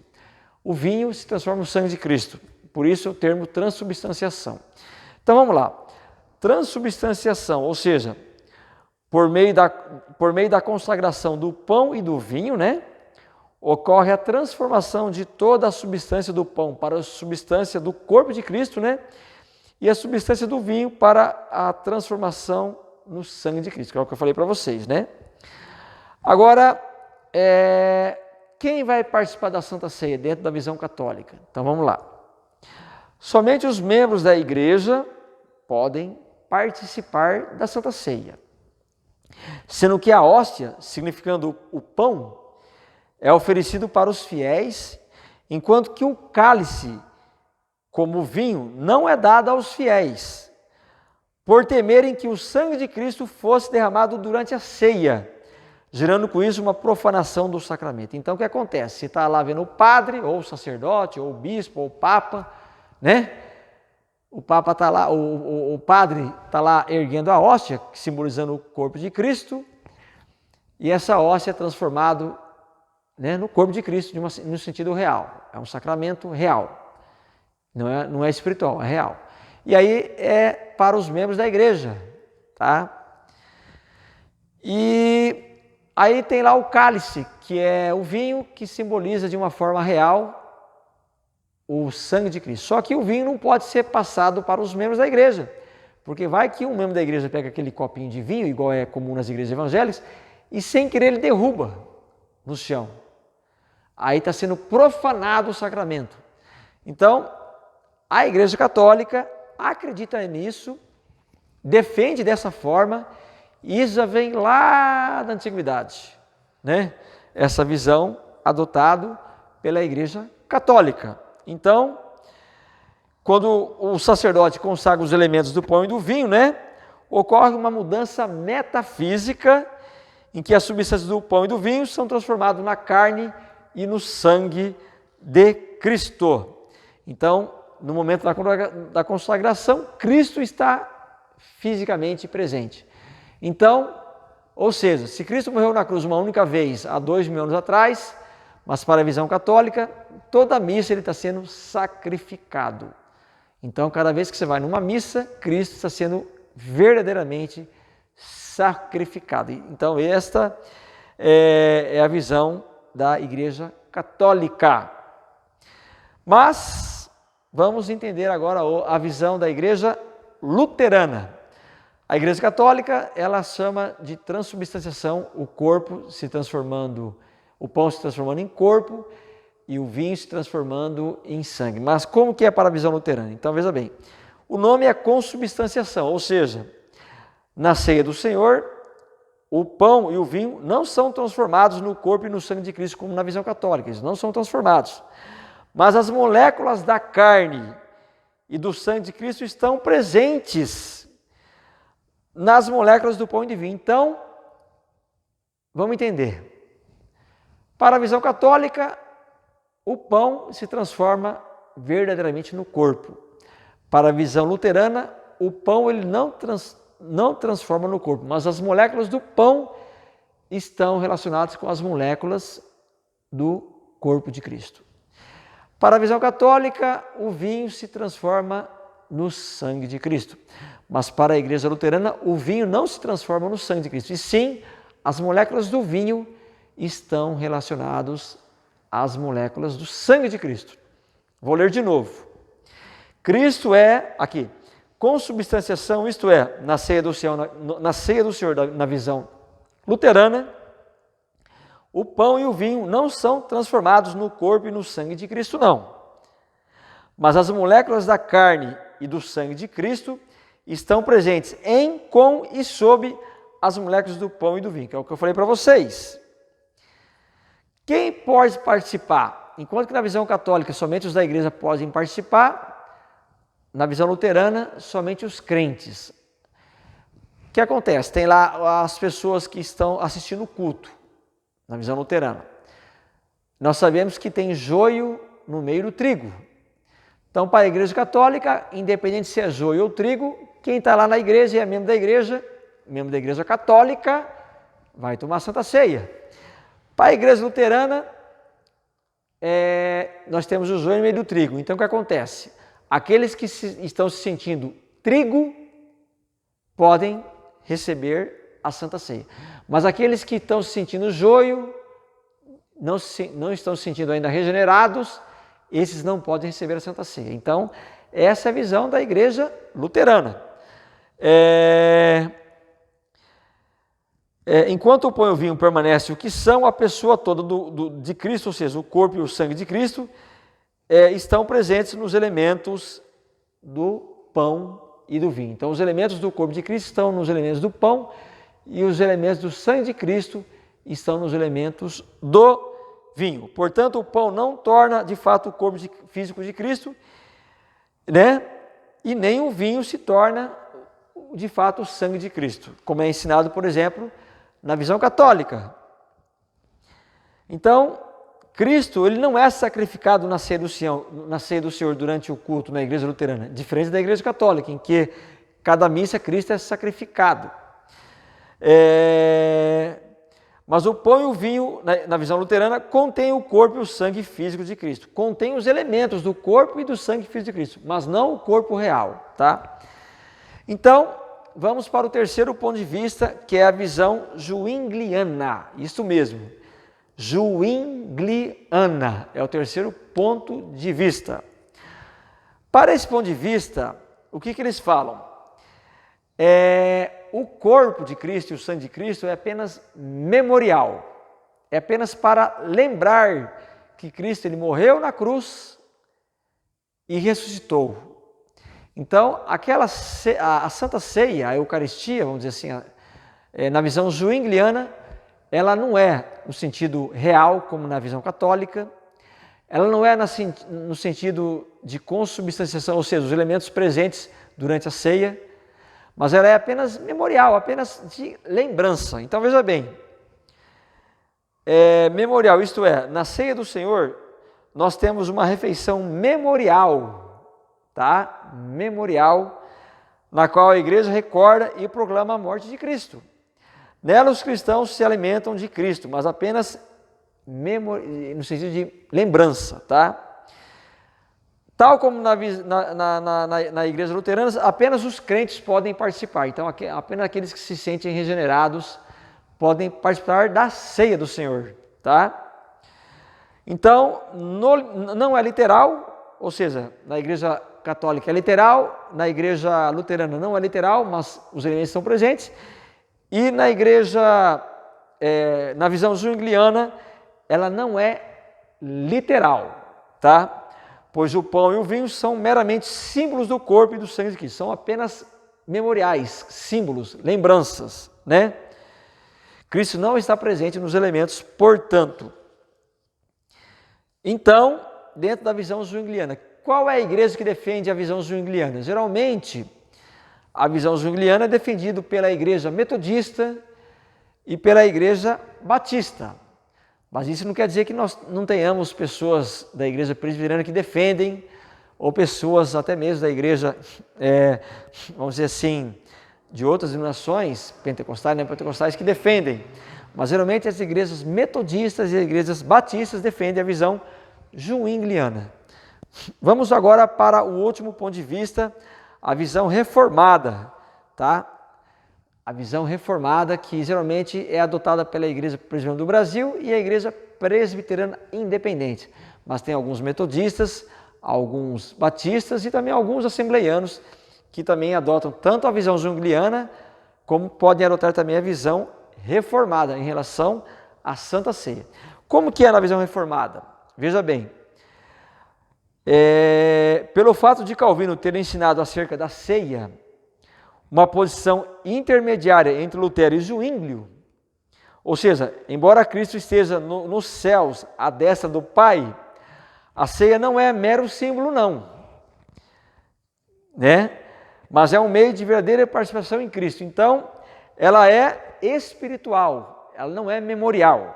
O vinho se transforma no sangue de Cristo. Por isso o termo transubstanciação. Então vamos lá. Transubstanciação, ou seja, por meio da consagração do pão e do vinho, né? ocorre a transformação de toda a substância do pão para a substância do corpo de Cristo, né? E a substância do vinho para a transformação no sangue de Cristo, que é o que eu falei para vocês, né? Agora, quem vai participar da Santa Ceia dentro da visão católica? Então vamos lá. Somente os membros da igreja podem participar da Santa Ceia, sendo que a hóstia, significando o pão, é oferecido para os fiéis, enquanto que o cálice, como o vinho, não é dado aos fiéis, por temerem que o sangue de Cristo fosse derramado durante a ceia, gerando com isso uma profanação do sacramento. Então o que acontece? Você está lá vendo o padre, ou o sacerdote, ou o bispo, ou o papa, né? O papa está lá, o padre está lá erguendo a hóstia, simbolizando o corpo de Cristo, e essa hóstia é transformada, né, no corpo de Cristo, no sentido real. É um sacramento real, não é espiritual, é real. E aí é para os membros da igreja, tá? E aí tem lá o cálice, que é o vinho que simboliza de uma forma real o sangue de Cristo. Só que o vinho não pode ser passado para os membros da igreja, porque vai que um membro da igreja pega aquele copinho de vinho, igual é comum nas igrejas evangélicas, e sem querer ele derruba no chão. Aí está sendo profanado o sacramento. Então, a Igreja Católica acredita nisso, defende dessa forma, e isso já vem lá da antiguidade, né? Essa visão adotada pela Igreja Católica. Então, quando o sacerdote consagra os elementos do pão e do vinho, né, ocorre uma mudança metafísica em que as substâncias do pão e do vinho são transformadas na carne e no sangue de Cristo. Então, no momento da consagração, Cristo está fisicamente presente. Então, ou seja, se Cristo morreu na cruz uma única vez há 2000 anos atrás, mas para a visão católica, toda missa ele está sendo sacrificado. Então, cada vez que você vai numa missa, Cristo está sendo verdadeiramente sacrificado. Então, esta é a visão da Igreja Católica. Mas vamos entender agora a visão da Igreja Luterana. A Igreja Católica, ela chama de transubstanciação o corpo se transformando, o pão se transformando em corpo e o vinho se transformando em sangue. Mas como que é para a visão luterana? Então veja bem, o nome é consubstanciação, ou seja, na ceia do Senhor, o pão e o vinho não são transformados no corpo e no sangue de Cristo como na visão católica, eles não são transformados. Mas as moléculas da carne e do sangue de Cristo estão presentes nas moléculas do pão e do vinho. Então, vamos entender. Para a visão católica, o pão se transforma verdadeiramente no corpo. Para a visão luterana, o pão ele não transforma no corpo, mas as moléculas do pão estão relacionadas com as moléculas do corpo de Cristo. Para a visão católica, o vinho se transforma no sangue de Cristo. Mas para a igreja luterana, o vinho não se transforma no sangue de Cristo. E sim, as moléculas do vinho estão relacionadas às moléculas do sangue de Cristo. Vou ler de novo. Cristo é, aqui, consubstanciação, isto é, na ceia do Senhor, na visão luterana, o pão e o vinho não são transformados no corpo e no sangue de Cristo, não. Mas as moléculas da carne e do sangue de Cristo estão presentes em, com e sob as moléculas do pão e do vinho, que é o que eu falei para vocês. Quem pode participar? Enquanto que na visão católica somente os da igreja podem participar, na visão luterana somente os crentes. O que acontece? Tem lá as pessoas que estão assistindo o culto, na visão luterana. Nós sabemos que tem joio no meio do trigo. Então, para a igreja católica, independente se é joio ou trigo, quem está lá na igreja e é membro da igreja católica, vai tomar Santa Ceia. Para a igreja luterana, nós temos o joio no meio do trigo. Então, o que acontece? Aqueles que estão se sentindo trigo podem receber a Santa Ceia. Mas aqueles que estão se sentindo joio não estão se sentindo ainda regenerados, esses não podem receber a Santa Ceia. Então, essa é a visão da Igreja Luterana. Enquanto o pão e o vinho permanecem o que são, a pessoa toda de Cristo, ou seja, o corpo e o sangue de Cristo, estão presentes nos elementos do pão e do vinho. Então, os elementos do corpo de Cristo estão nos elementos do pão e os elementos do sangue de Cristo estão nos elementos do vinho. Portanto, o pão não torna, de fato, o corpo físico de Cristo, né? E nem o vinho se torna, de fato, o sangue de Cristo, como é ensinado, por exemplo, na visão católica. Então, Cristo, ele não é sacrificado na ceia do Senhor durante o culto na Igreja Luterana, diferente da Igreja Católica, em que cada missa Cristo é sacrificado. Mas o pão e o vinho, na visão luterana, contém o corpo e o sangue físico de Cristo. Contém os elementos do corpo e do sangue físico de Cristo, mas não o corpo real, tá? Então, vamos para o terceiro ponto de vista, que é a visão zwingliana. Isso mesmo, zwingliana é o terceiro ponto de vista. Para esse ponto de vista, o que eles falam? O corpo de Cristo e o sangue de Cristo é apenas memorial, é apenas para lembrar que Cristo ele morreu na cruz e ressuscitou. Então, a Santa Ceia, a Eucaristia, vamos dizer assim, na visão zwingliana, ela não é no sentido real, como na visão católica, ela não é no sentido de consubstanciação, ou seja, os elementos presentes durante a ceia, mas ela é apenas memorial, apenas de lembrança. Então, veja bem, memorial, isto é, na ceia do Senhor, nós temos uma refeição memorial, tá? Memorial, na qual a igreja recorda e proclama a morte de Cristo. Nela os cristãos se alimentam de Cristo, mas apenas no sentido de lembrança, tá? Tal como na igreja luterana, apenas os crentes podem participar. Então, apenas aqueles que se sentem regenerados podem participar da ceia do Senhor, tá? Então, não é literal, ou seja, na igreja católica é literal, na igreja luterana não é literal, mas os elementos estão presentes. E na igreja, na visão zwingliana, ela não é literal, tá? Pois o pão e o vinho são meramente símbolos do corpo e do sangue de Cristo, são apenas memoriais, símbolos, lembranças, né? Cristo não está presente nos elementos, portanto. Então, dentro da visão zwingliana, qual é a igreja que defende a visão zwingliana? Geralmente, a visão zwingliana é defendida pela igreja metodista e pela igreja batista. Mas isso não quer dizer que nós não tenhamos pessoas da igreja presbiteriana que defendem, ou pessoas até mesmo da igreja, vamos dizer assim, de outras denominações, pentecostais, neopentecostais, que defendem. Mas geralmente as igrejas metodistas e as igrejas batistas defendem a visão zwingliana. Vamos agora para o último ponto de vista, a visão reformada, tá? A visão reformada que geralmente é adotada pela Igreja Presbiteriana do Brasil e a Igreja Presbiteriana Independente. Mas tem alguns metodistas, alguns batistas e também alguns assembleianos que também adotam tanto a visão zwingliana como podem adotar também a visão reformada em relação à Santa Ceia. Como que é na visão reformada? Veja bem, pelo fato de Calvino ter ensinado acerca da ceia, uma posição intermediária entre Lutero e Zwinglio, ou seja, embora Cristo esteja nos céus à destra do Pai, a ceia não é mero símbolo não, né? Mas é um meio de verdadeira participação em Cristo. Então, ela é espiritual, ela não é memorial.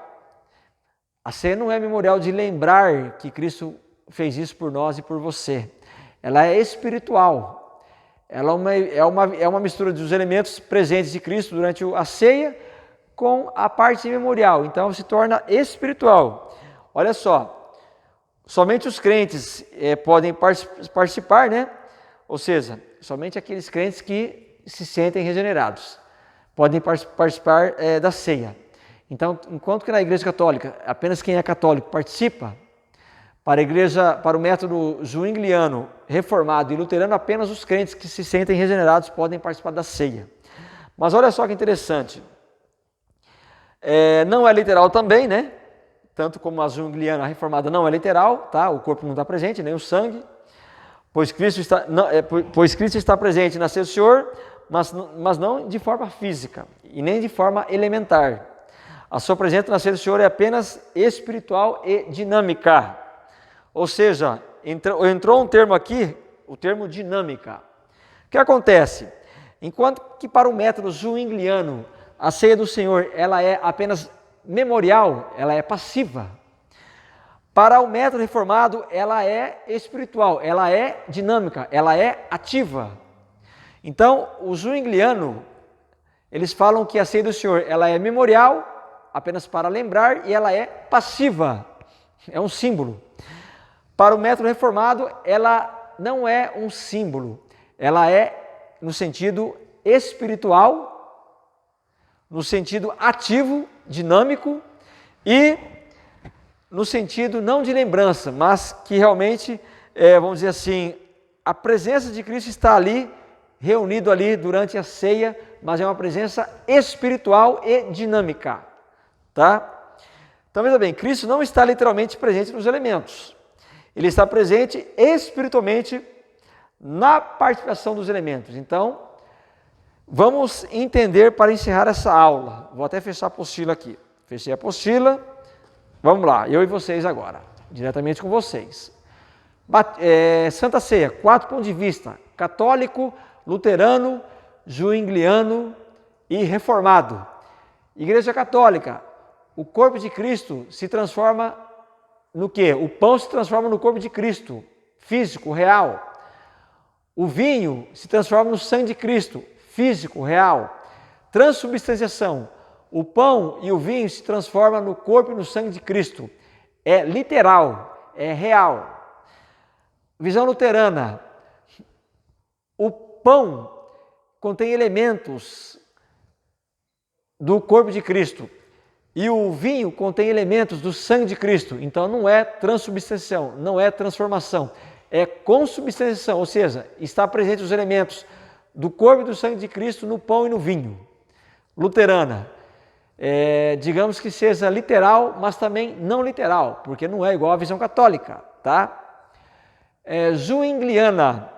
A ceia não é memorial de lembrar que Cristo fez isso por nós e por você. Ela é espiritual. Ela é uma mistura dos elementos presentes de Cristo durante a ceia com a parte memorial. Então, se torna espiritual. Olha só, somente os crentes podem participar, né? Ou seja, somente aqueles crentes que se sentem regenerados podem participar da ceia. Então, enquanto que na Igreja Católica apenas quem é católico participa, para o método zwingliano, reformado e luterano, apenas os crentes que se sentem regenerados podem participar da ceia. Mas olha só que interessante, não é literal também, né? Tanto como a zwingliana, a reformada não é literal, tá? O corpo não está presente, nem o sangue, pois Cristo está presente na ceia do Senhor, mas não de forma física e nem de forma elementar. A sua presença na ceia do Senhor é apenas espiritual e dinâmica. Ou seja, entrou um termo aqui, o termo dinâmica. O que acontece? Enquanto que para o método zwingliano, a ceia do Senhor ela é apenas memorial, ela é passiva. Para o método reformado, ela é espiritual, ela é dinâmica, ela é ativa. Então, o zwingliano, eles falam que a ceia do Senhor ela é memorial, apenas para lembrar, e ela é passiva, é um símbolo. Para o método reformado, ela não é um símbolo, ela é no sentido espiritual, no sentido ativo, dinâmico e no sentido não de lembrança, mas que realmente, vamos dizer assim, a presença de Cristo está ali, reunido ali durante a ceia, mas é uma presença espiritual e dinâmica, tá? Então veja bem, Cristo não está literalmente presente nos elementos. Ele está presente espiritualmente na participação dos elementos. Então, vamos entender para encerrar essa aula. Vou até fechar a apostila aqui. Fechei a apostila. Vamos lá, eu e vocês agora, diretamente com vocês. Santa Ceia, 4 pontos de vista: católico, luterano, zwingliano e reformado. Igreja Católica, o corpo de Cristo se transforma no quê? O pão se transforma no corpo de Cristo, físico, real. O vinho se transforma no sangue de Cristo, físico, real. Transubstanciação. O pão e o vinho se transformam no corpo e no sangue de Cristo. É literal, é real. Visão luterana. O pão contém elementos do corpo de Cristo. E o vinho contém elementos do sangue de Cristo. Então não é transubstanciação, não é transformação, é consubstanciação, ou seja, está presente os elementos do corpo e do sangue de Cristo no pão e no vinho. Luterana, digamos que seja literal, mas também não literal, porque não é igual à visão católica, tá? Zwingliana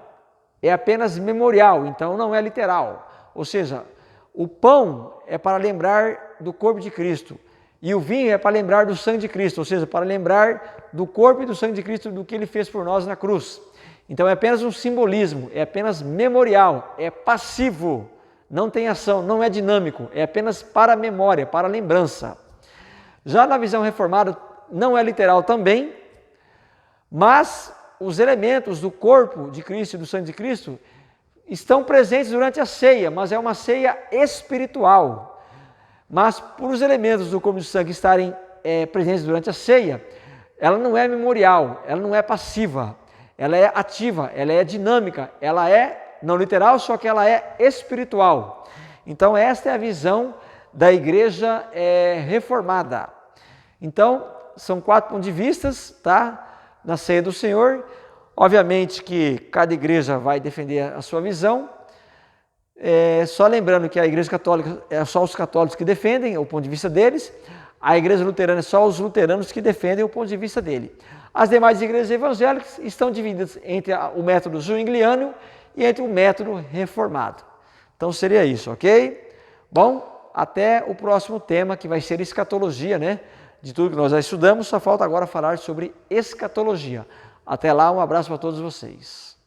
é apenas memorial, então não é literal, ou seja, o pão é para lembrar do corpo de Cristo e o vinho é para lembrar do sangue de Cristo, ou seja, para lembrar do corpo e do sangue de Cristo, do que Ele fez por nós na cruz. Então é apenas um simbolismo, é apenas memorial, é passivo, não tem ação, não é dinâmico, é apenas para a memória, para a lembrança. Já na visão reformada não é literal também, mas os elementos do corpo de Cristo e do sangue de Cristo estão presentes durante a ceia, mas é uma ceia espiritual. Mas por os elementos do corpo e do sangue estarem presentes durante a ceia, ela não é memorial, ela não é passiva, ela é ativa, ela é dinâmica, ela é não literal, só que ela é espiritual. Então esta é a visão da igreja reformada. Então são 4 pontos de vista, tá? Na ceia do Senhor. Obviamente que cada igreja vai defender a sua visão, só lembrando que a igreja católica é só os católicos que defendem o ponto de vista deles, a igreja luterana é só os luteranos que defendem o ponto de vista dele. As demais igrejas evangélicas estão divididas entre o método zwingliano e entre o método reformado. Então seria isso, ok? Bom, até o próximo tema, que vai ser escatologia, né? De tudo que nós já estudamos, só falta agora falar sobre escatologia. Até lá, um abraço para todos vocês.